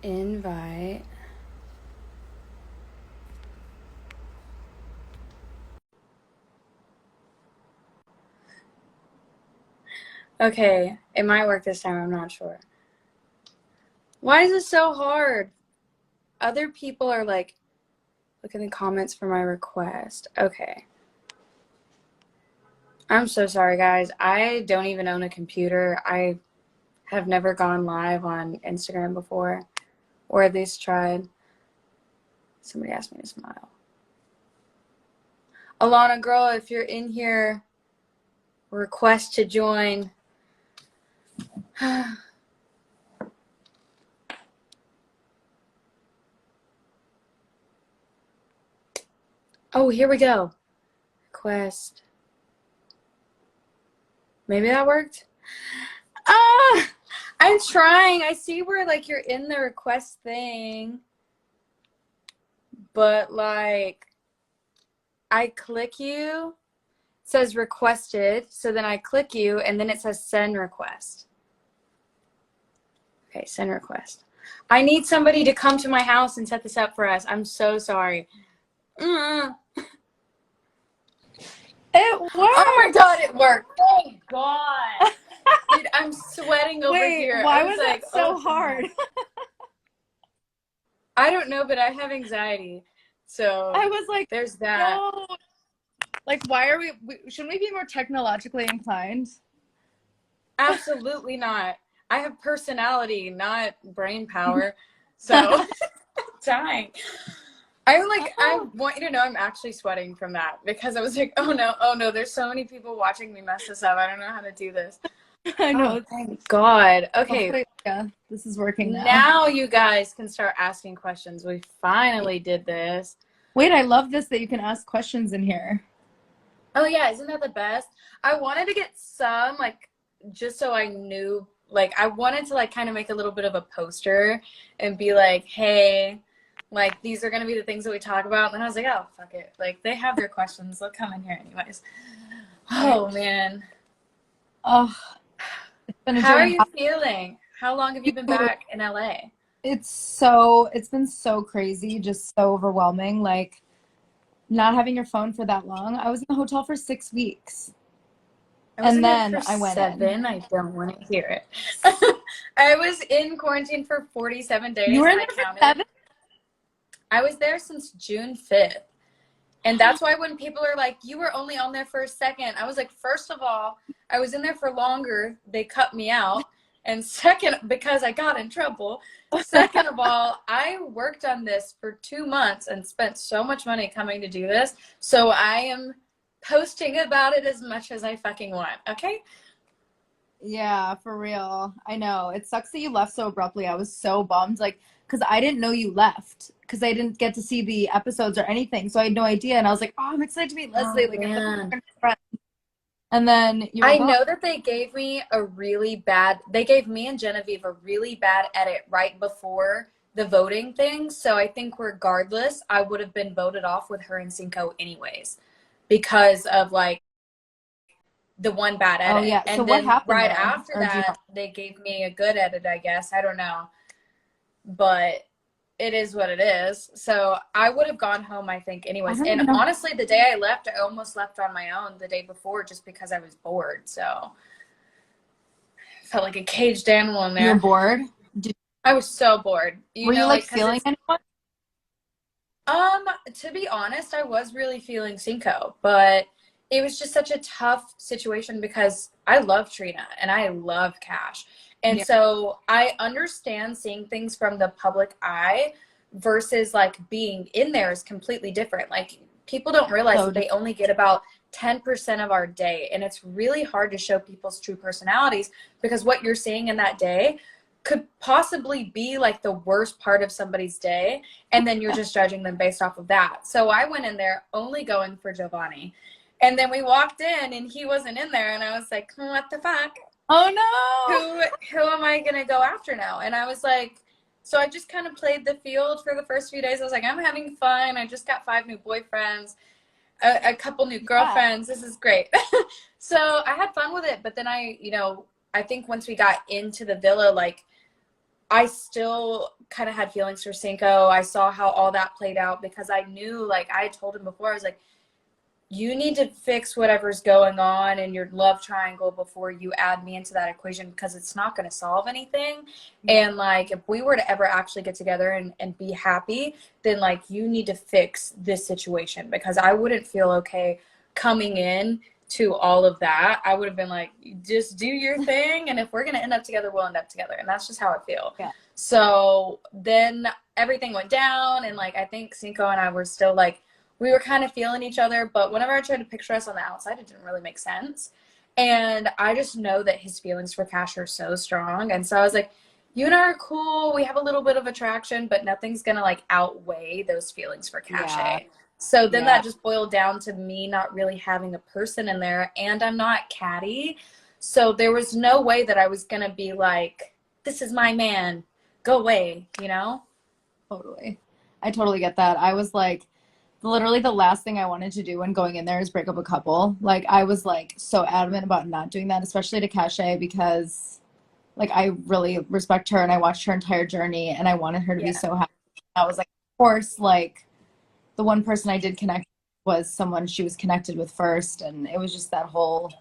Invite. Okay, it might work this time. I'm not sure. Why is it so hard? Other people are like, look in the comments for my request. Okay. I'm so sorry, guys. I don't even own a computer. I have never gone live on Instagram before, or at least tried. Somebody asked me to smile. Alana, girl, if you're in here, request to join. Oh, here we go. Request. Maybe that worked? Ah! I'm trying. I see where, like, you're in the request thing. But, like, I click you. It says requested. So then I click you, and then it says send request. Okay, send request. I need somebody to come to my house and set this up for us. I'm so sorry. It worked. Oh my god, it worked. Thank God. Dude, I'm sweating over here. Why was that so hard? I don't know, but I have anxiety. So I was like, there's that. no. Like, why are shouldn't we be more technologically inclined? Absolutely not. I have personality, not brain power. So dying. I want you to know I'm actually sweating from that because I was like, oh no, there's so many people watching me mess this up. I don't know how to do this. I know. Oh, thank God. Okay. Yeah, this is working now. Now you guys can start asking questions. We finally did this. Wait, I love this that you can ask questions in here. Oh yeah, isn't that the best? I wanted to get some, like, just so I knew, like, I wanted to, like, kind of make a little bit of a poster and be like, hey, like, these are going to be the things that we talk about. And then I was like, oh, fuck it. Like, they have their questions. They'll come in here anyways. Oh, man. Oh, it's been How are you feeling? How long have you been back in LA? It's been so crazy, just so overwhelming. Like, not having your phone for that long. I was in the hotel for 6 weeks. And then I went 7. I don't want to hear it. I was in quarantine for 47 days. You were in there for 7? I was there since June 5th. And that's why when people are like, you were only on there for a second, I was like, first of all, I was in there for longer. They cut me out. And second, because I got in trouble. Second of all, I worked on this for 2 months and spent so much money coming to do this. So I am posting about it as much as I fucking want. Okay? Yeah, for real. I know. It sucks that you left so abruptly. I was so bummed. Like, because I didn't know you left. Because I didn't get to see the episodes or anything. So I had no idea. And I was like, oh, I'm excited to meet Leslie. And then you were I gone. know that they gave me they gave me and Genevieve a really bad edit right before the voting thing. So I think regardless, I would have been voted off with her and Cinco anyways because of, like, the one bad edit. Oh, yeah. And so then what happened right there? after that, they gave me a good edit, I guess. I don't know. But it is what it is. So I would have gone home, I think, anyways. And honestly, the day I left, I almost left on my own the day before just because I was bored. So I felt like a caged animal in there. You're bored? I was so bored. Were you, like, feeling anyone? To be honest, I was really feeling Cinco, but it was just such a tough situation because I love Trina and I love Cash. And so I understand seeing things from the public eye versus, like, being in there is completely different. Like, people don't realize that they only get about 10% of our day. And it's really hard to show people's true personalities because what you're seeing in that day could possibly be, like, the worst part of somebody's day. And then you're just judging them based off of that. So I went in there only going for Giovanni. And then we walked in and he wasn't in there. And I was like, what the fuck? Oh no! Who am I gonna go after now? And I was like, so I just kind of played the field for the first few days. I was like, I'm having fun. I just got 5 new boyfriends, a couple new girlfriends. This is great. So I had fun with it. But then I think once we got into the villa, like, I still kind of had feelings for Cinco. I saw how all that played out because I knew, like I told him before, I was like, you need to fix whatever's going on in your love triangle before you add me into that equation because it's not going to solve anything. And like, if we were to ever actually get together and be happy, then like, you need to fix this situation because I wouldn't feel okay coming in to all of that. I would have been like, just do your thing. And if we're going to end up together, we'll end up together. And that's just how I feel. Yeah. So then everything went down. And like, I think Cinco and I were still like, we were kind of feeling each other, but whenever I tried to picture us on the outside, it didn't really make sense. And I just know that his feelings for Cash are so strong. And so I was like, you and I are cool. We have a little bit of attraction, but nothing's going to like outweigh those feelings for Yeah. Cache. So then Yeah. that just boiled down to me not really having a person in there, and I'm not catty. So there was no way that I was going to be like, this is my man, go away, you know? Totally. I totally get that. I was like, literally the last thing I wanted to do when going in there is break up a couple. Like I was like so adamant about not doing that, especially to Cache, because like I really respect her and I watched her entire journey and I wanted her to be Yeah. so happy. I was like, of course, like the one person I did connect was someone she was connected with first, and it was just that whole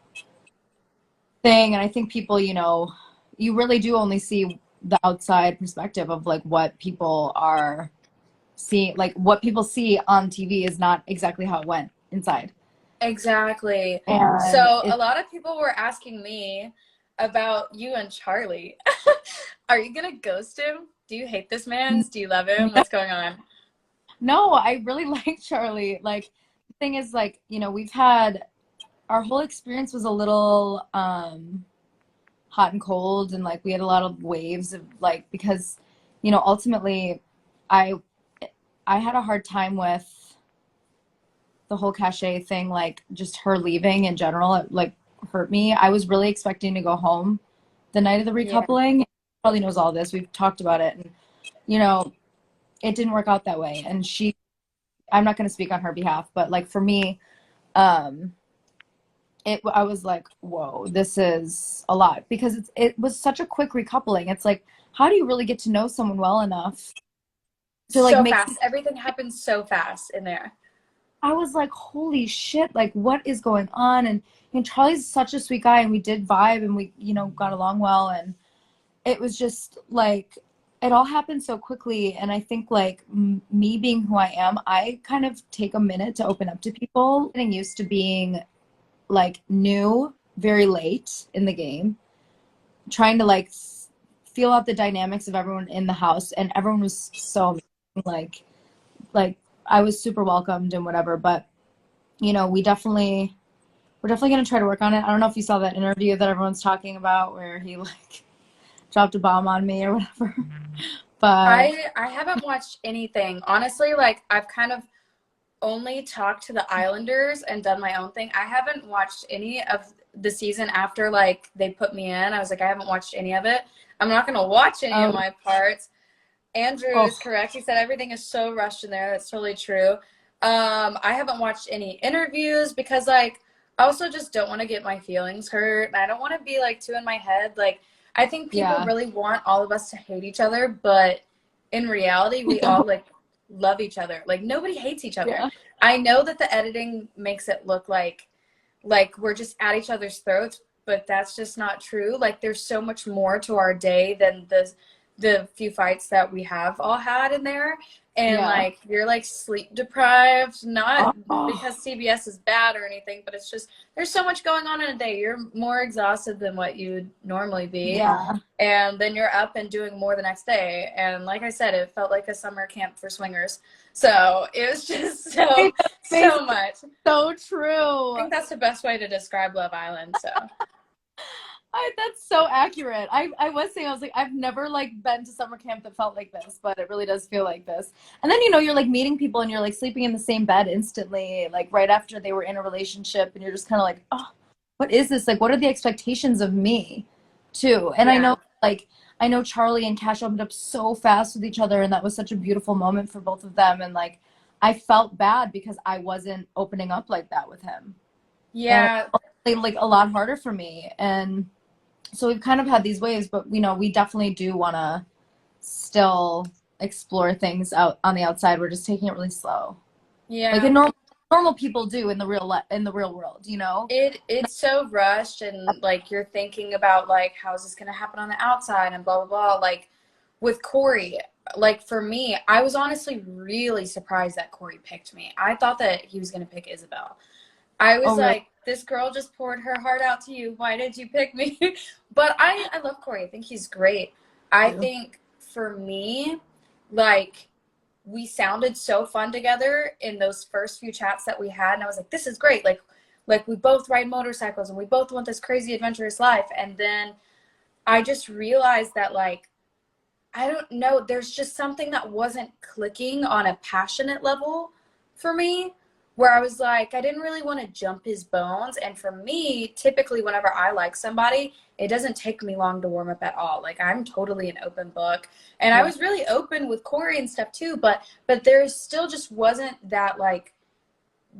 thing. And I think people, you really do only see the outside perspective of like what people are seeing, like what people see on TV is not exactly how it went inside. Exactly. And So a it's lot of people were asking me about you and Charlie. Are you gonna ghost him? Do you hate this man? Do you love him? What's going on? no, I really like Charlie. Like the thing is like, we've had our whole experience was a little hot and cold, and like we had a lot of waves of like, because ultimately I I had a hard time with the whole Cachet thing, like just her leaving in general. It like hurt me. I was really expecting to go home the night of the Yeah. recoupling. Probably knows all this. We've talked about it, and you know, it didn't work out that way. And I'm not going to speak on her behalf, but like for me, um, I was like, whoa, this is a lot, because it was such a quick recoupling. It's like, how do you really get to know someone well enough to like So make fast. Everything happens so fast in there. I was like, holy shit, like what is going on? And Charlie's such a sweet guy, and we did vibe, and we, got along well, and it was just like it all happened so quickly. And I think like me being who I am, I kind of take a minute to open up to people. Getting used to being like new very late in the game, trying to like feel out the dynamics of everyone in the house, and everyone was so amazing. like I was super welcomed and whatever, but we're definitely going to try to work on it. I don't know if you saw that interview that everyone's talking about where he like dropped a bomb on me or whatever. But I haven't watched anything. Honestly, like I've kind of only talked to the Islanders and done my own thing. I haven't watched any of the season after like they put me in. I was like, I haven't watched any of it. I'm not gonna watch any of oh, my parts. Andrew oh is correct. He said everything is so rushed in there. That's totally true. I haven't watched any interviews because like I also just don't want to get my feelings hurt. And I don't want to be like too in my head. Like I think people yeah, really want all of us to hate each other, but in reality, we all like love each other. Like nobody hates each other. yeah, I know that the editing makes it look like we're just at each other's throats, but that's just not true. Like there's so much more to our day than the few fights that we have all had in there. And yeah. like you're like sleep deprived, not Oh, because CBS is bad or anything, but it's just there's so much going on in a day. You're more exhausted than what you'd normally be. yeah. And then you're up and doing more the next day. And like I said, it felt like a summer camp for swingers. So it was just Wait, that's so much. so I true. think that's the best way to describe Love Island. So That's so accurate. I was saying, I was like, I've never like been to summer camp that felt like this, but it really does feel like this. And then you're like meeting people and you're like sleeping in the same bed instantly, like right after they were in a relationship, and you're just kind of like, oh, what is this? Like, what are the expectations of me, too? And yeah. I know Charlie and Cash opened up so fast with each other, and that was such a beautiful moment for both of them. And like, I felt bad because I wasn't opening up like that with him, and Yeah. it like a lot harder for me. And so we've kind of had these waves, but we definitely do want to still explore things out on the outside. We're just taking it really slow, like a Yeah. normal people do in the real world, you know? It's so rushed, and like you're thinking about like how's this gonna happen on the outside and blah blah blah. Like with Corey, like for me, I was honestly really surprised that Corey picked me. I thought that he was gonna pick Isabel. I was Oh, really? like, this girl just poured her heart out to you. Why did you pick me? But I love Corey. I think he's great. I You. think for me, like we sounded so fun together in those first few chats that we had, and I was like, this is great. Like we both ride motorcycles and we both want this crazy adventurous life. And then I just realized that like I don't know, there's just something that wasn't clicking on a passionate level for me, where I was like, I didn't really want to jump his bones. And for me, typically, whenever I like somebody, it doesn't take me long to warm up at all. Like I'm totally an open book. And I Yeah. was really open with Corey and stuff too, but there still just wasn't that like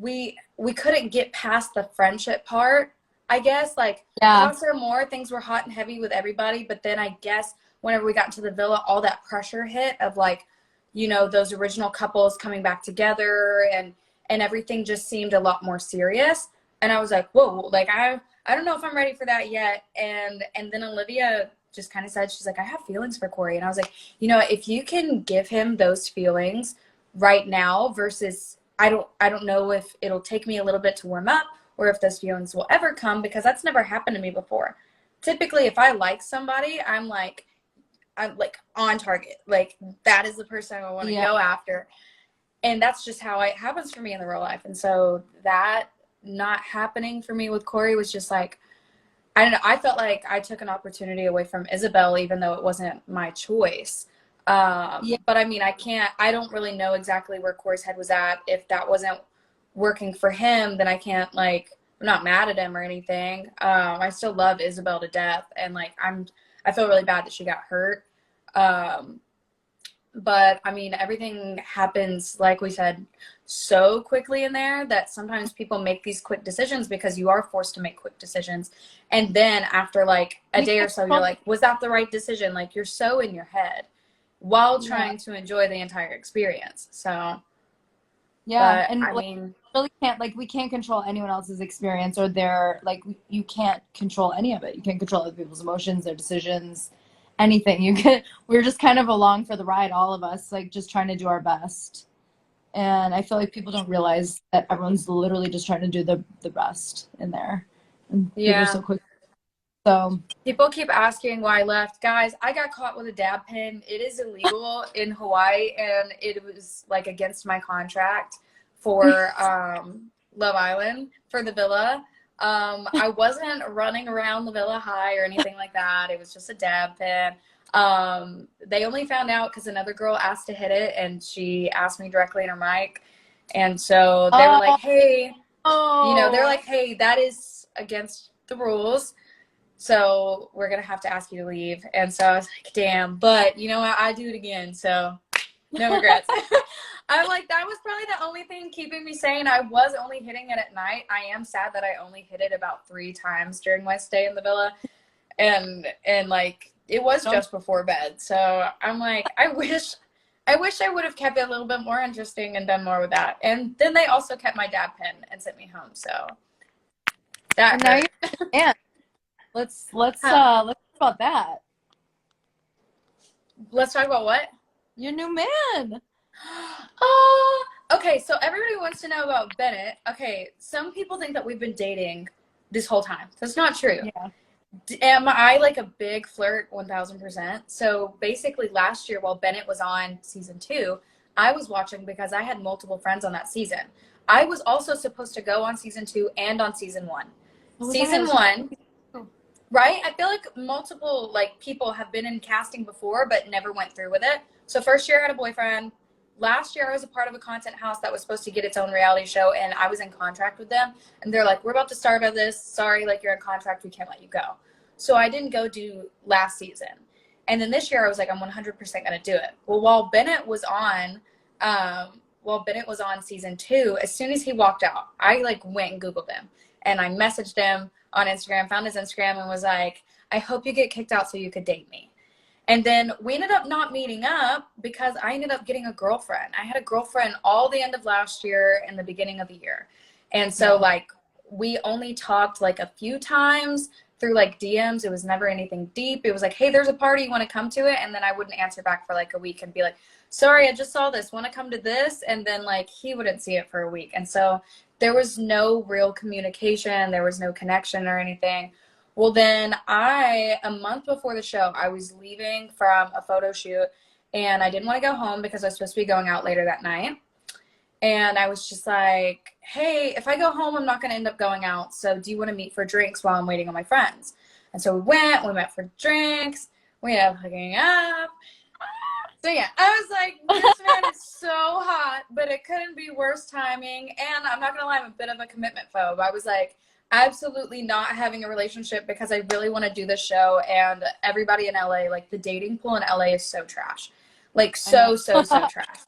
we couldn't get past the friendship part. I guess like Yeah. Concert More, things were hot and heavy with everybody, but then I guess whenever we got to the villa, all that pressure hit of like, you know, those original couples coming back together, and everything just seemed a lot more serious. And I was like, whoa, like I don't know if I'm ready for that yet. And then Olivia just kind of said, she's like, I have feelings for Corey. And I was like, you know, if you can give him those feelings right now versus I don't know if it'll take me a little bit to warm up or if those feelings will ever come, because that's never happened to me before. Typically, if I like somebody, I'm like on target. Like that is the person I want to Yeah. go after. And that's just how it happens for me in the real life. And so that not happening for me with Corey was just like, I don't know. I felt like I took an opportunity away from Isabel, even though it wasn't my choice. Yeah. But I mean, I don't really know exactly where Corey's head was at. If that wasn't working for him, then I can't like, I'm not mad at him or anything. I still love Isabel to death. And like, I feel really bad that she got hurt. Um, but I mean, everything happens, like we said, so quickly in there that sometimes people make these quick decisions because you are forced to make quick decisions. And then after like a We day or can't so, you're control. like, was that the right decision? Like you're so in your head while Yeah. trying to enjoy the entire experience. So, Yeah. but And I like, mean, really can't, like, we can't control anyone else's experience or their, like, you can't control any of it. You can't control other people's emotions, their decisions, anything. We're just kind of along for the ride, all of us, like, just trying to do our best. And I feel like people don't realize that everyone's literally just trying to do the best in there. And people are yeah. so quick. So, People keep asking why I left. Guys, I got caught with a dab pen. It is illegal in Hawaii, and it was like against my contract for Love Island for the villa. I wasn't running around the villa high or anything like that. It was just a dab pen. They only found out because another girl asked to hit it, and she asked me directly in her mic. And so they were like, oh, hey, you know, they're oh, like, hey, that is against the rules. So we're gonna have to ask you to leave. And so I was like, damn, but you know what? I do it again, so no regrets. I'm like, that was probably the only thing keeping me sane. I was only hitting it at night. I am sad that I only hit it about 3 times during my stay in the villa. And like it was don't. just before bed. So I'm like, I wish I would have kept it a little bit more interesting and done more with that. And then they also kept my dab pen and sent me home. So that And now hurt. you're in. Let's talk about that. Let's talk about what? Your new man. Okay, so everybody wants to know about Bennett. Okay, some people think that we've been dating this whole time. That's not true. Yeah. Am I like a big flirt? 1000%. So basically, last year while Bennett was on season 2, I was watching because I had multiple friends on that season. I was also supposed to go on season 2 and on season 1. What was I? I Season was 1, right? I feel like multiple like people have been in casting before but never went through with it. So first year I had a boyfriend. Last year I was a part of a content house that was supposed to get its own reality show, and I was in contract with them, and they're like, we're about to start on this, sorry, like you're in contract, we can't let you go. So I didn't go do last season. And then this year I was like, I'm 100% gonna do it. Well, while Bennett was on season 2, as soon as he walked out, I like went and Googled him, and I messaged him on Instagram, found his Instagram, and was like, I hope you get kicked out so you could date me. And then we ended up not meeting up because I ended up getting a girlfriend. I had a girlfriend all the end of last year and the beginning of the year. And so, Yeah. like, we only talked like a few times through like DMs. It was never anything deep. It was like, hey, there's a party, you want to come to it? And then I wouldn't answer back for like a week and be like, sorry, I just saw this, want to come to this? And then like he wouldn't see it for a week. And so there was no real communication, there was no connection or anything. Well, then a month before the show, I was leaving from a photo shoot and I didn't want to go home because I was supposed to be going out later that night. And I was just like, hey, if I go home, I'm not going to end up going out. So do you want to meet for drinks while I'm waiting on my friends? And so we met for drinks, we ended up hooking up. So yeah, I was like, this man is so hot, but it couldn't be worse timing. And I'm not gonna lie, I'm a bit of a commitment phobe. I was like, absolutely not having a relationship because I really want to do this show. And everybody in LA, like the dating pool in LA is so trash, like I know. so trash.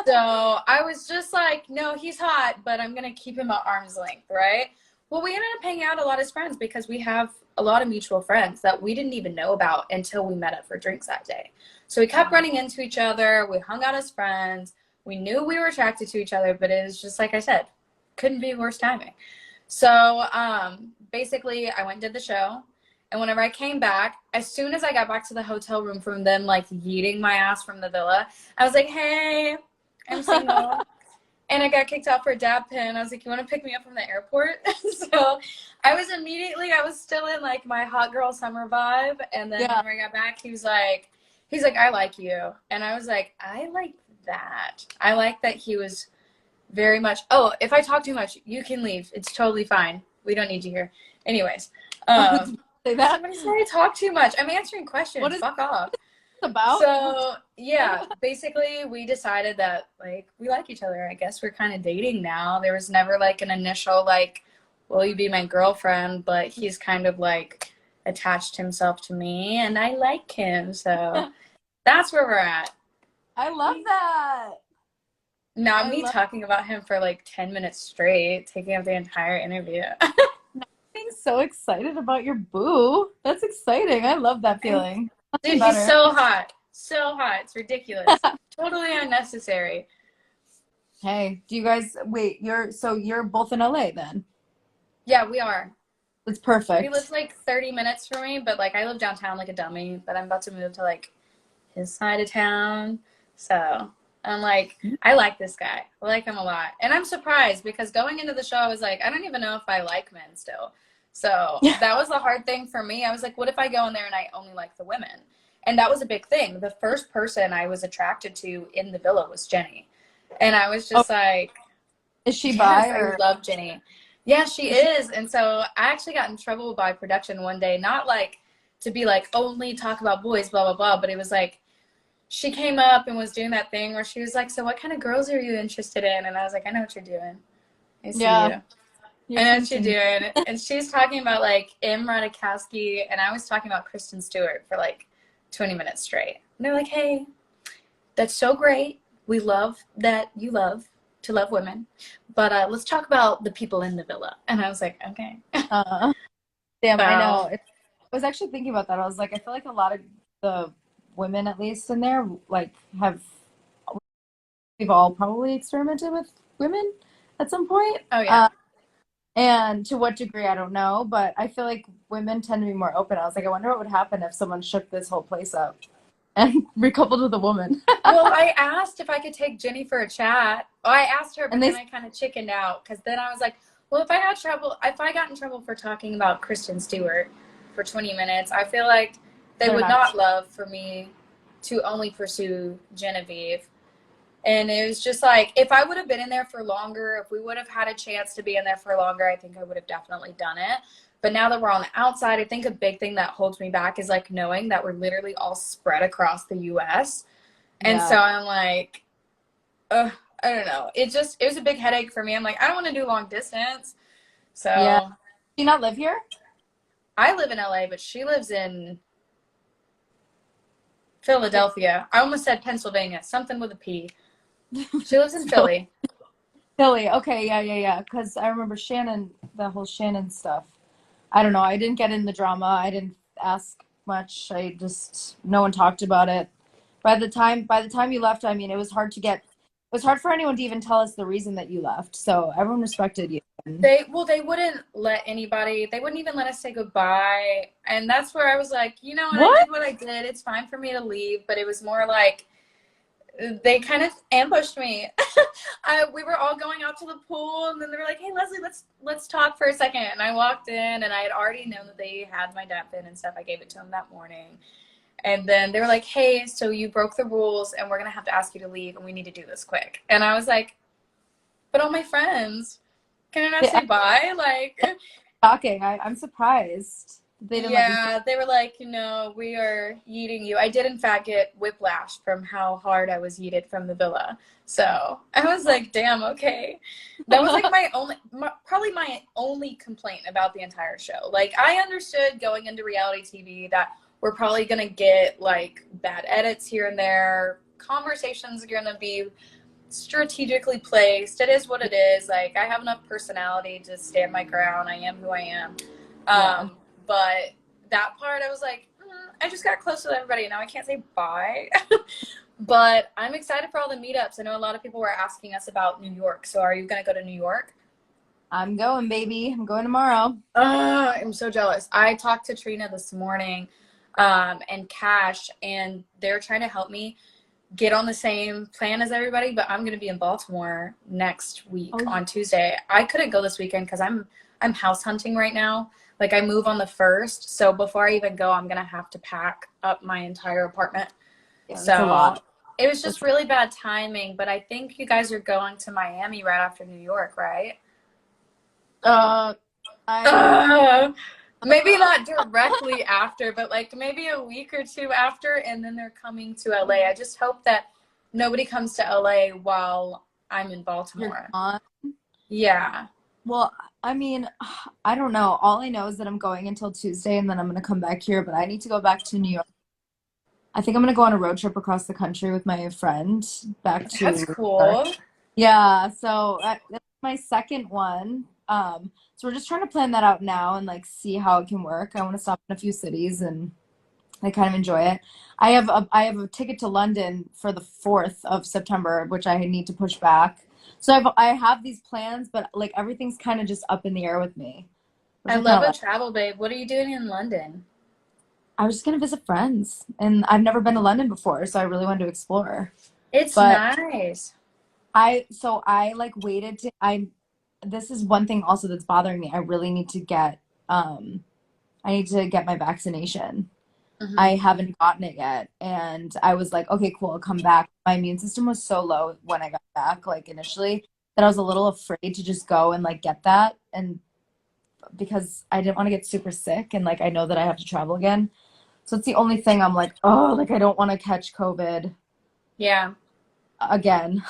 So I was just like, no, he's hot, but I'm gonna keep him at arm's length, right? Well, we ended up hanging out a lot as friends because we have a lot of mutual friends that we didn't even know about until we met up for drinks that day. So we kept running into each other. We hung out as friends. We knew we were attracted to each other, but it was just like I said, couldn't be worse timing. So basically, I went and did the show. And whenever I came back, as soon as I got back to the hotel room from them, like yeeting my ass from the villa, I was like, hey, I'm single. And I got kicked out for a dab pin. I was like, you want to pick me up from the airport? So I was still in like my hot girl summer vibe. And then Yeah. when I got back, he's like, I like you. And I was like, I like that. I like that he was very much, oh, if I talk too much, you can leave. It's totally fine. We don't need you here. Anyways, Say that. somebody said I talk too much. I'm answering What questions. is Fuck off. it about? So yeah, basically we decided that like we like each other. I guess we're kind of dating now. There was never like an initial like, will you be my girlfriend? But he's kind of like attached himself to me and I like him. So that's where we're at. I love that. Not I me love talking about him for like 10 minutes straight, taking up the entire interview. being so excited about your boo. That's exciting. I love that feeling. Nothing Dude, he's better. so hot. So hot. It's ridiculous. Totally unnecessary. Hey, do you guys wait, you're both in LA then? Yeah, we are. That's He lives perfect. like 30 minutes from me, but like I live downtown like a dummy, but I'm about to move to like his side of town. So I'm like, I like this guy. I like him a lot. And I'm surprised because going into the show, I was like, I don't even know if I like men still. So Yeah. that was the hard thing for me. I was like, what if I go in there and I only like the women? And that was a big thing. The first person I was attracted to in the villa was Jenny. And I was Oh, just like, is she yes, bi I or love Jenny. Yeah, she is she is. And so I actually got in trouble by production one day, not like to be like only talk about boys, blah, blah, blah, but it was like she came up and was doing that thing where she was like, so what kind of girls are you interested in? And I was like, I know what you're doing. I see yeah, you. you're I know from what you're Sweden. doing. And she's talking about like M. Radikowski, and I was talking about Kristen Stewart for like 20 minutes straight. And they're like, hey, that's so great. We love that you love to love women. But let's talk about the people in the villa. And I was like, okay. Uh, damn, I So, know. I was actually thinking about that. I was like, I feel like a lot of the women, at least in there, like have we've all probably experimented with women at some point. oh yeah. And to what degree, I don't know, but I feel like women tend to be more open. I was like, I wonder what would happen if someone shook this whole place up and recoupled with a woman. Well, I asked if I could take Jenny for a chat. Oh, I asked her, And but they, then I kind of chickened out because then I was like, well, if I got in trouble for talking about Kristen Stewart for 20 minutes, I feel like they they're would not. not love for me to only pursue Genevieve. And it was just like, if I would have been in there for longer, if we would have had a chance to be in there for longer, I think I would have definitely done it. But now that we're on the outside, I think a big thing that holds me back is like knowing that we're literally all spread across the US. And so Yeah. I'm like, ugh, I don't know. It was a big headache for me. I'm like, I don't want to do long distance. Yeah. So Do you not live here? I live in LA, but she lives in Philadelphia. I almost said Pennsylvania, something with a P. She lives in So Philly. silly. Okay, yeah. Because I remember Shannon, the whole Shannon stuff. I don't know. I didn't get in the drama. I didn't ask much. No one talked about it. By the time you left, I mean, it was hard for anyone to even tell us the reason that you left. So everyone respected you. And They wouldn't let anybody, they wouldn't even let us say goodbye. And that's where I was like, you know what, I what? did what I did. It's fine for me to leave, but it was more like they kind of ambushed me. We were all going out to the pool, and then they were like, "Hey, Leslie, let's talk for a second." And I walked in, and I had already known that they had my dap in and stuff. I gave it to them that morning, and then they were like, "Hey, so you broke the rules, and we're gonna have to ask you to leave, and we need to do this quick." And I was like, "But all my friends, can I not say I'm bye?" Like, shocking. I'm surprised they didn't let you. yeah, they were like, we are yeeting you. I did, in fact, get whiplash from how hard I was yeeted from the villa. So I was like, damn, okay. That was like probably my only complaint about the entire show. Like, I understood going into reality TV that we're probably going to get like bad edits here and there. Conversations are going to be strategically placed. It is what it is. Like, I have enough personality to stand my ground. I am who I am. Yeah. But that part, I was like, I just got close with everybody. Now I can't say bye. But I'm excited for all the meetups. I know a lot of people were asking us about New York. So are you going to go to New York? I'm going, baby. I'm going tomorrow. I'm so jealous. I talked to Trina this morning and Cash, and they're trying to help me get on the same plan as everybody, but I'm going to be in Baltimore next week Oh, on Tuesday. I couldn't go this weekend because I'm house hunting right now. Like, I move on the 1st, so before I even go, I'm going to have to pack up my entire apartment. yeah, that's a So lot. it was just That's really bad timing, but I think you guys are going to Miami right after New York, right? uh, I Uh, Maybe not directly after, but like maybe a week or two after, and then they're coming to LA. I just hope that nobody comes to LA while I'm in you're Baltimore. gone. Yeah. Well, I mean, I don't know. All I know is that I'm going until Tuesday and then I'm gonna come back here, but I need to go back to New York. I think I'm gonna go on a road trip across the country with my friend back to That's New York. cool. Yeah, so that's my second one. So we're just trying to plan that out now and like see how it can work. I want to stop in a few cities and I kind of enjoy it. I have a ticket to London for the 4th of September, which I need to push back. So I have these plans, but like everything's kind of just up in the air with me, which I I kind love of a like. travel, babe. What are you doing in London? I was just gonna visit friends, and I've never been to London before, so I really wanted to explore. It's But nice. I like waited to I this is one thing also that's bothering me. I need to get my vaccination. I Hmm. haven't gotten it yet. And I was like, okay, cool, I'll come back. My immune system was so low when I got back, like initially, that I was a little afraid to just go and like get that. And because I didn't want to get super sick and like I know that I have to travel again. So it's the only thing I'm like, oh, like I don't want to catch COVID Yeah. again.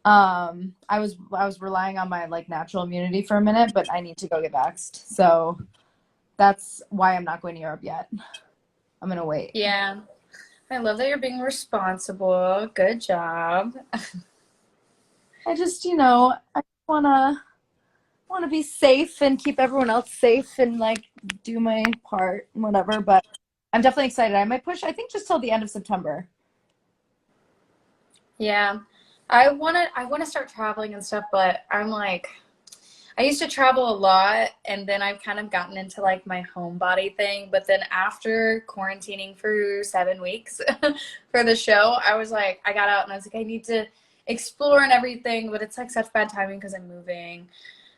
I was relying on my like natural immunity for a minute, but I need to go get vaxxed. So that's why I'm not going to Europe yet. I'm gonna wait. Yeah. I love that you're being responsible. Good job. I wanna be safe and keep everyone else safe and like do my part, whatever. But I'm definitely excited. I might push, I think, just till the end of September. Yeah. I wanna start traveling and stuff, but I'm like, I used to travel a lot, and then I've kind of gotten into like my homebody thing. But then after quarantining for 7 weeks for the show, I was like, I got out and I was like, I need to explore and everything. But it's like such bad timing because I'm moving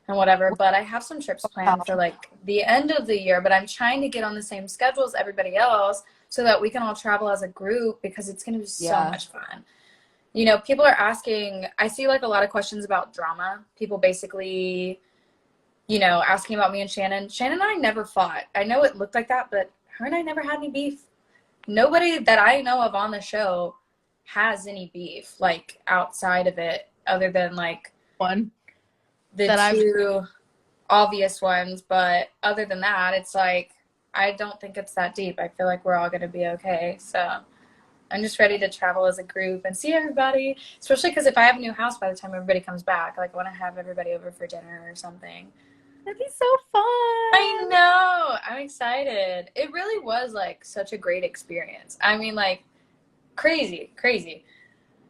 and whatever. But I have some trips planned for like the end of the year. But I'm trying to get on the same schedule as everybody else so that we can all travel as a group because it's going to be so Yeah. much fun. People are asking, I see like a lot of questions about drama. People basically asking about me and Shannon. Shannon and I never fought. I know it looked like that, but her and I never had any beef. Nobody that I know of on the show has any beef, like outside of it, other than like One the that I've two obvious ones. But other than that, it's like, I don't think it's that deep. I feel like we're all going to be okay. So I'm just ready to travel as a group and see everybody, especially because if I have a new house by the time everybody comes back, like I want to have everybody over for dinner or something. That'd be so I fun. know. I'm excited. It really was like such a great experience. I mean, like crazy, crazy.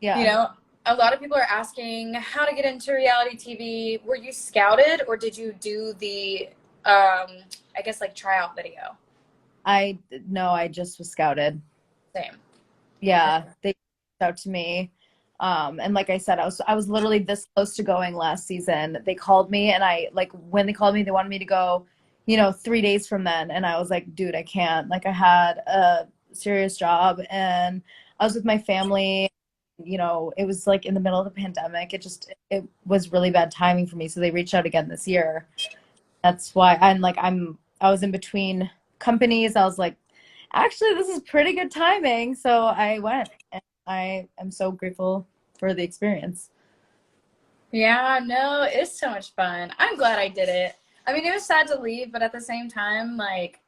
You Yeah. know, a lot of people are asking how to get into reality TV. Were you scouted or did you do the I guess like tryout video? I no, I just was scouted. Same. Yeah, they reached out to me. And like I said, I was literally this close to going last season. They called me and I like when they called me, they wanted me to go, 3 days from then. And I was like, dude, I can't. Like I had a serious job and I was with my family. It was like in the middle of the pandemic. It was really bad timing for me. So they reached out again this year. That's why I was in between companies. I was like, actually, this is pretty good timing. So I went and I am so grateful for the experience. Yeah, no, it's so much fun. I'm glad I did it. I mean, it was sad to leave, but at the same time, like,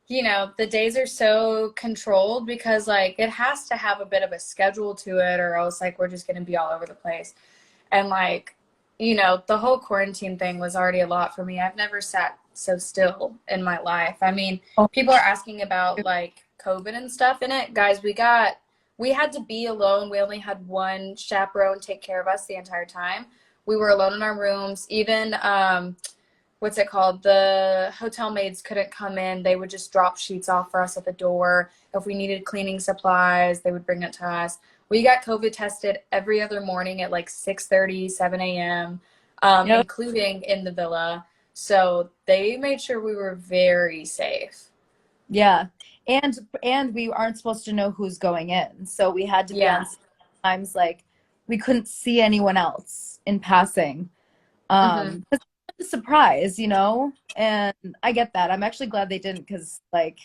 the days are so controlled because, like, it has to have a bit of a schedule to it, or else, like, we're just going to be all over the place. And, like, the whole quarantine thing was already a lot for me. I've never sat so still in my life. I mean, Oh, people are asking about, like, COVID and stuff in it. Guys, we had to be alone. We only had one chaperone take care of us the entire time. We were alone in our rooms. Even what's it called? The hotel maids couldn't come in. They would just drop sheets off for us at the door. If we needed cleaning supplies, they would bring it to us. We got COVID tested every other morning at like 6:30, 7 a.m., you know, including in the villa. So they made sure we were very safe. yeah. And we aren't supposed to know who's going in. So we had to be on Yeah. times like we couldn't see anyone else in passing. Hmm. 'Cause it's a surprise. And I get that. I'm actually glad they didn't because like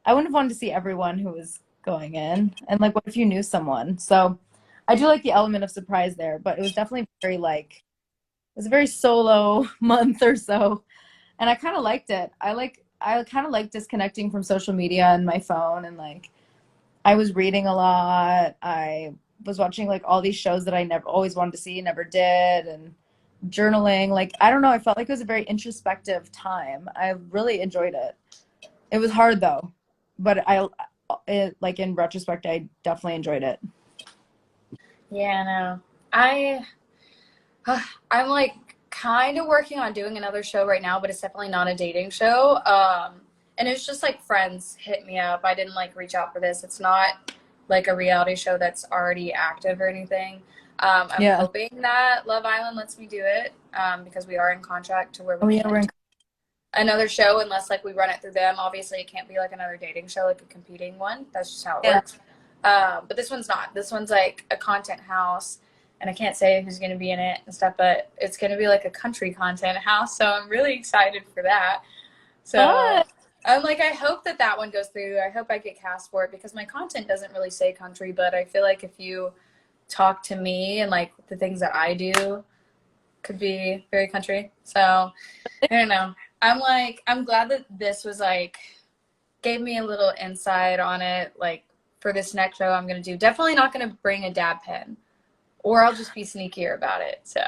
I wouldn't have wanted to see everyone who was going in. And like, what if you knew someone? So I do like the element of surprise there, but it was definitely it was a very solo month or so. And I kind of liked it. I kind of like disconnecting from social media and my phone. And like, I was reading a lot. I was watching like all these shows that I never always wanted to see, never did. And journaling. Like, I don't know. I felt like it was a very introspective time. I really enjoyed it. It was hard though, but like in retrospect, I definitely enjoyed it. Yeah, no. I I'm like kind of working on doing another show right now, but it's definitely not a dating show. And it's just like friends hit me up. I didn't like reach out for this. It's not like a reality show that's already active or anything. I'm Yeah. hoping that Love Island lets me do it because we are in contract to where we Oh yeah, we're can't in. do another show unless like we run it through them. Obviously, it can't be like another dating show, like a competing one. That's just how it Yeah. works. But this one's not. This one's like a content house, and I can't say who's going to be in it and stuff, but it's going to be like a country content house. So I'm really excited for that. So Fun. I'm like, I hope that that one goes through. I hope I get cast for it because my content doesn't really say country, but I feel like if you talk to me and like the things that I do could be very country. So I don't know. I'm like, I'm glad that this was like gave me a little insight on it. Like for this next show, I'm gonna do. Definitely not gonna bring a dab pen, or I'll just be sneakier about it. So,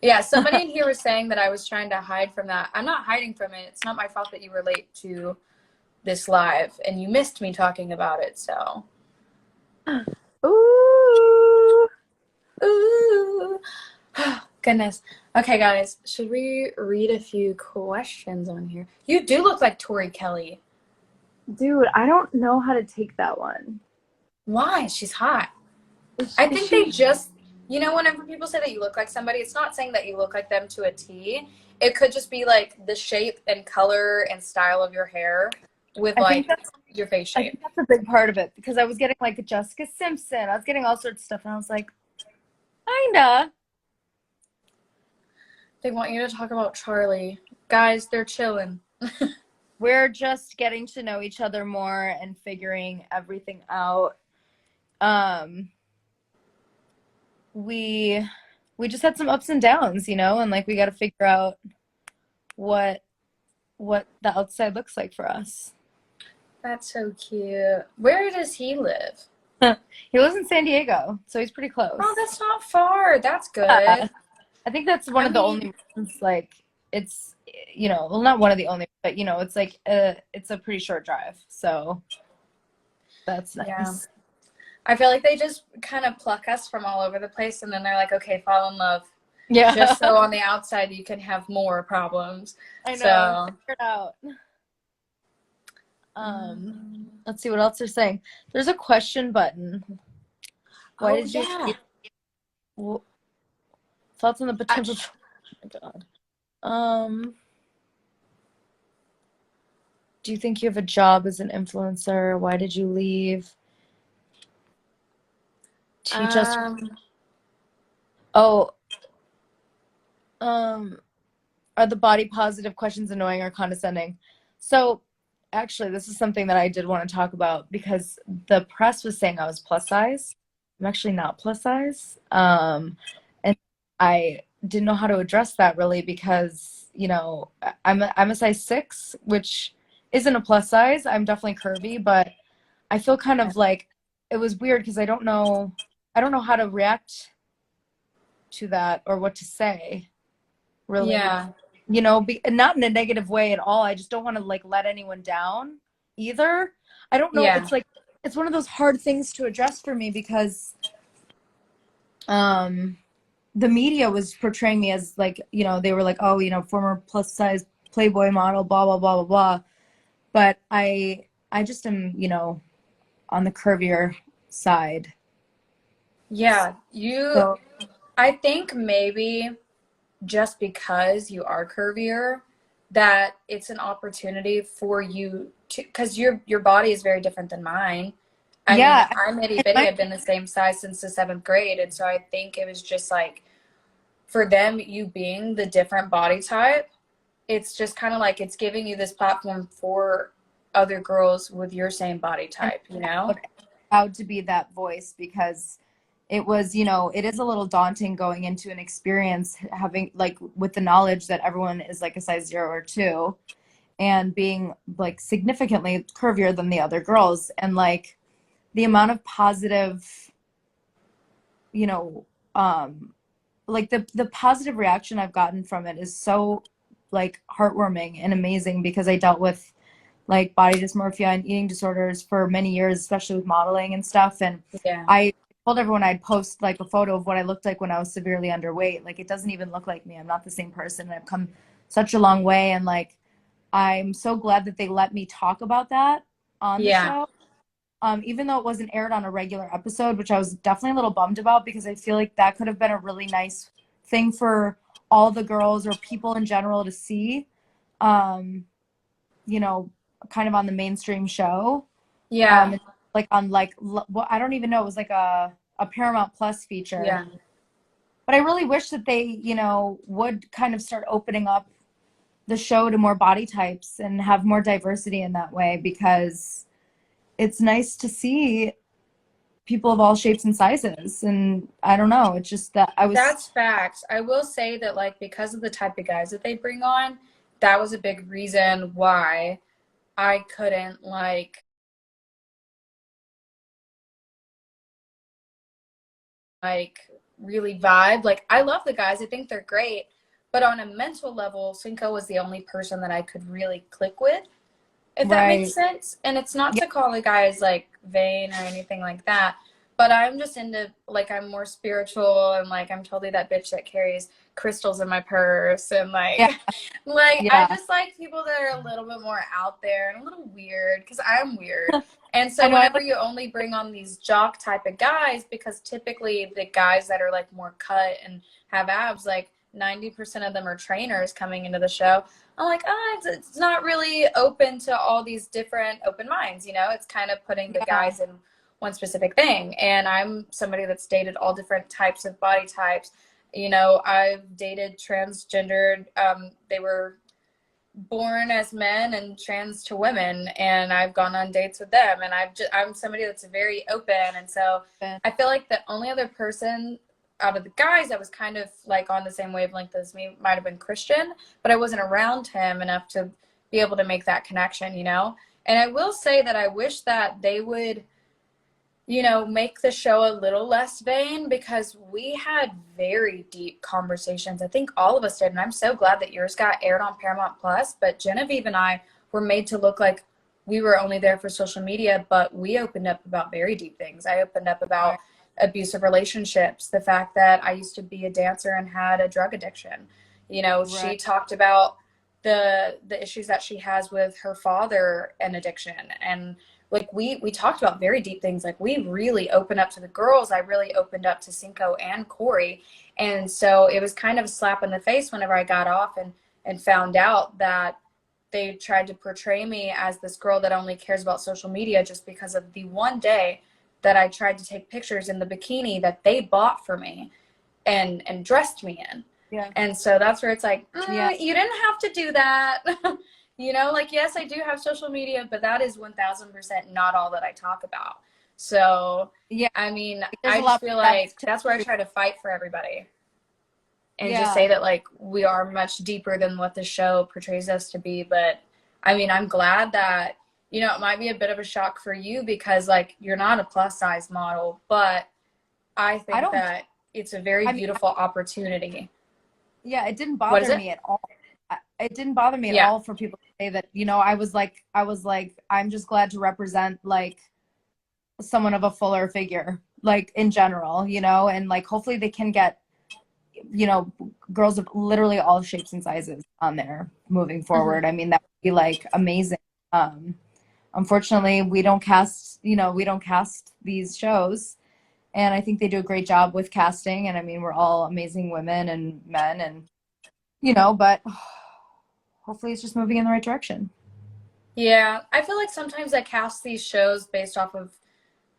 yeah. Somebody in here was saying that I was trying to hide from that. I'm not hiding from it. It's not my fault that you were late to this live and you missed me talking about it. So, Ooh. ooh, goodness. Okay, guys, should we read a few questions on here? You do look like Tori Kelly. Dude, I don't know how to take that one. Why? She's hot. I Is think they she? just, whenever people say that you look like somebody, it's not saying that you look like them to a T. It could just be like the shape and color and style of your hair with I think like that's your face I shape. think that's a big part of it because I was getting like Jessica Simpson. I was getting all sorts of stuff, and I was like, kinda. They want you to talk about Charlie. Guys, they're chilling. We're just getting to know each other more and figuring everything out. Um, we we just had some ups and downs, and like we got to figure out what what the outside looks like for us. That's so cute. Where does he live? He lives in San Diego, so he's pretty Oh, close. that's not far. That's Yeah. good. I think that's one I of the mean, only reasons, like, it's, you know, well, not one of the only, but you know, it's like it's a pretty short drive, so that's Yeah. nice. I feel like they just kind of pluck us from all over the place and then they're like, okay, fall in love. Yeah. Just so on the outside you can have more problems. I know. So, Figure it out. mm, Let's see what else they're saying. There's a question button. Why oh did you yeah. thoughts on the I, potential? Oh my God. Um, do you think you have a job as an influencer? Why did you leave? Teach us. um, Oh, um, are the body positive questions annoying or condescending? So, actually, this is something that I did want to talk about because the press was saying I was plus size. I'm actually not plus size. And I didn't know how to address that really because, you know, I'm a size 6, which isn't a plus size. I'm definitely curvy, but I feel kind of like it was weird because I don't know how to react to that or what to say, really. yeah. You know, not in a negative way at all. I just don't want to like let anyone down either. I don't know. Yeah. It's like it's one of those hard things to address for me because um the media was portraying me as like, you know, they were like, oh, you know, former plus size Playboy model, blah blah blah blah blah. But I just am, you know, on the curvier side. Yeah. You, So I think maybe just because you are curvier, that it's an opportunity for you to, because your body is very different than mine. I mean, yeah, I'm itty and bitty. I've been the same size since the seventh grade, and so I think it was just like for them, you being the different body type, it's just kind of like it's giving you this platform for other girls with your same body and type, you know? proud to be that voice because it was, you know, it is a little daunting going into an experience having like with the knowledge that everyone is like a size 0 or 2 and being like significantly curvier than the other girls, and like the amount of positive, you know, like the positive reaction I've gotten from it is so like heartwarming and amazing because I dealt with like body dysmorphia and eating disorders for many years, especially with modeling and stuff. And Yeah. I told everyone I'd post like a photo of what I looked like when I was severely underweight. Like it doesn't even look like me. I'm not the same person. And I've come such a long way. And like I'm so glad that they let me talk about that on the Yeah. show. Even though it wasn't aired on a regular episode, which I was definitely a little bummed about because I feel like that could have been a really nice thing for all the girls or people in general to see. Um, you know, kind of on the mainstream show. Yeah. Like on like well, I don't even know. It was like a Paramount Plus feature. Yeah. But I really wish that they, you know, would kind of start opening up the show to more body types and have more diversity in that way because it's nice to see people of all shapes and sizes. And I don't know, it's just that I was That's facts. I will say that, like, because of the type of guys that they bring on, that was a big reason why I couldn't, like really vibe. Like, I love the guys. I think they're great. But on a mental level, Cinco was the only person that I could really click with, if that makes right. sense. And it's not Yeah, to call the guys like vain or anything like that, but I'm just into like I'm more spiritual and like I'm totally that bitch that carries crystals in my purse and like yeah, like I yeah. just like people that are a little bit more out there and a little weird because I'm weird. And I so know I whenever like you only bring on these jock type of guys, because typically the guys that are like more cut and have abs, like 90% of them are trainers coming into the show. I'm like, it's not really open to all these different open minds, you know? It's kind of putting the yeah, guys in one specific thing. And I'm somebody that's dated all different types of body types. You know, I've dated transgendered, they were born as men and trans to women, and I've gone on dates with them. And I'm somebody that's very open. And so I feel like the only other person out of the guys that was kind of like on the same wavelength as me might have been Christian, but I wasn't around him enough to be able to make that connection, you know? And I will say that I wish that they would make the show a little less vain because we had very deep conversations. I think all of us did, and I'm so glad that yours got aired on Paramount Plus. But Genevieve and I were made to look like we were only there for social media, but we opened up about very deep things. I opened up about abusive relationships, the fact that I used to be a dancer and had a drug addiction. She Right. talked about the issues that she has with her father and addiction, and like we talked about very deep things. Like we really opened up to the girls. I really opened up to Cinco and Corey. And so it was kind of a slap in the face whenever I got off and found out that they tried to portray me as this girl that only cares about social media just because of the one day that I tried to take pictures in the bikini that they bought for me and dressed me in. Yeah. And so that's where it's like, Yeah. you didn't have to do that. Like, yes, I do have social media, but that is 1000% not all that I talk about. So, Yeah. I mean, There's I a just lot feel of depth like to that's where I it. try to fight for everybody and just Yeah. say that, like, we are much deeper than what the show portrays us to be. But I mean, I'm glad that, it might be a bit of a shock for you because, like, you're not a plus size model, but I I think don't, that it's a very I mean, beautiful opportunity. yeah, it didn't What is bother it? me at all. It didn't bother me at Yeah. all for people to say that, I was like, I'm just glad to represent like someone of a fuller figure, like in general, and like hopefully they can get, girls of literally all shapes and sizes on there moving Hmm. forward. I mean, that would be like amazing. Um, Unfortunately, we don't cast these shows, and I think they do a great job with casting. And I mean, we're all amazing women and men, and but hopefully it's just moving in the right direction. Yeah, I feel like sometimes I cast these shows based off of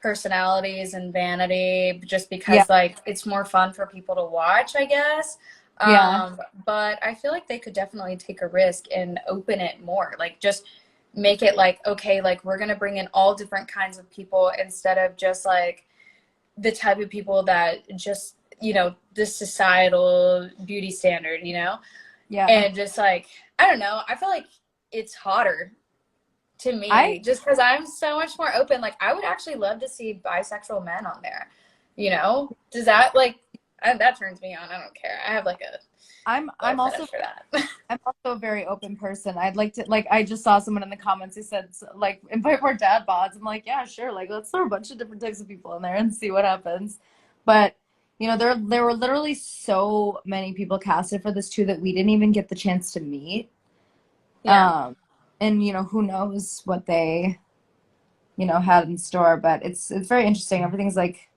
personalities and vanity just Yeah, because like it's more fun for people to watch, I guess. yeah, But I feel like they could definitely take a risk and open it more. Like just make it like, okay, like we're gonna bring in all different kinds of people instead of just like the type of people that just, the societal beauty standard, yeah. and just like, I don't know, I feel like it's hotter to I me just because I'm so much more open. Like, I would actually love to see bisexual men on there. Does that like that turns me on? I don't care. I have like a I'm little also fetish for that. I'm also a very open person. I'd like to, like, I just saw someone in the comments who said, like, invite more dad bods. I'm like, yeah, sure. Like, let's throw a bunch of different types of people in there and see what happens. But, there were literally so many people casted for this too that we didn't even get the chance to meet. Yeah. And, who knows what they, had in store. But it's very interesting. Everything's like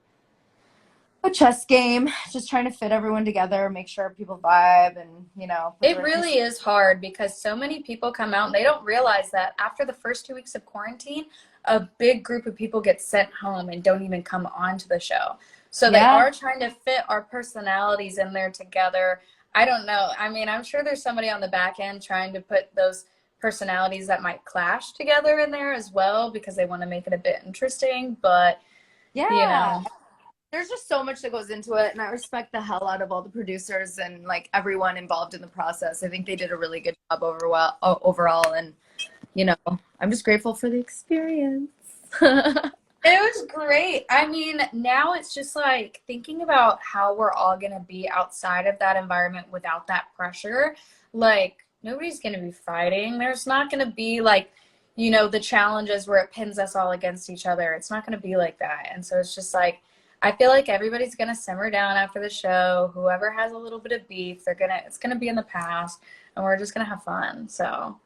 a chess game, just trying to fit everyone together, make sure people vibe, and, put the It right pieces. really is hard because so many people come out and they don't realize that after the first 2 weeks of quarantine, a big group of people get sent home and don't even come onto the show. So they Yeah. are trying to fit our personalities in there together. I don't know. I mean, I'm sure there's somebody on the back end trying to put those personalities that might clash together in there as well because they want to make it a bit interesting. But, you Yeah. know, There's just so much that goes into it, and I respect the hell out of all the producers and like everyone involved in the process. I think they did a really good job overall, and I'm just grateful for the experience. it was great. I mean, now it's just like thinking about how we're all going to be outside of that environment without that pressure. Like, nobody's going to be fighting. There's not going to be like, the challenges where it pins us all against each other. It's not going to be like that. And so it's just like, I feel like everybody's going to simmer down after the show. Whoever has a little bit of beef, it's going to be in the past and we're just going to have fun. So,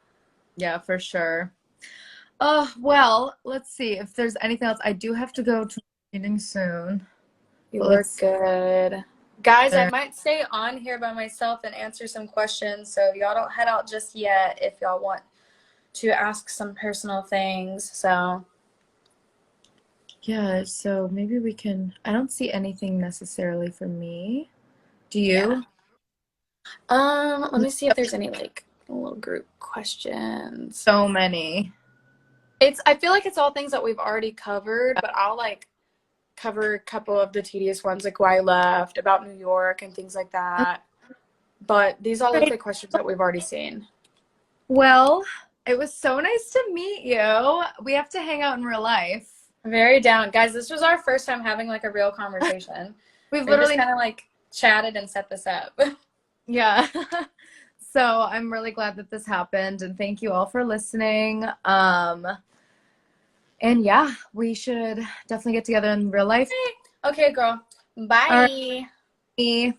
Yeah, for sure. Oh, well, let's see if there's anything else. I do have to go to a meeting soon, you but were let's. good. Guys, I might stay on here by myself and answer some questions, so y'all don't head out just yet if y'all want to ask some personal things. So, Yeah, so maybe we can. I don't see anything necessarily for me. Do yeah. you? Let me see if there's any like little group questions. So many. I feel like it's all things that we've already covered, but I'll like cover a couple of the tedious ones, like why I left, about New York and things like that. But these all look Right. like questions that we've already seen. Well, it was so nice to meet you. We have to hang out in real life. Very down. Guys, this was our first time having like a real conversation. We've We just literally, kind of like chatted and set this up. yeah. So I'm really glad that this happened, and thank you all for listening. And yeah, we should definitely get together in real life. Okay, girl. All Bye. right.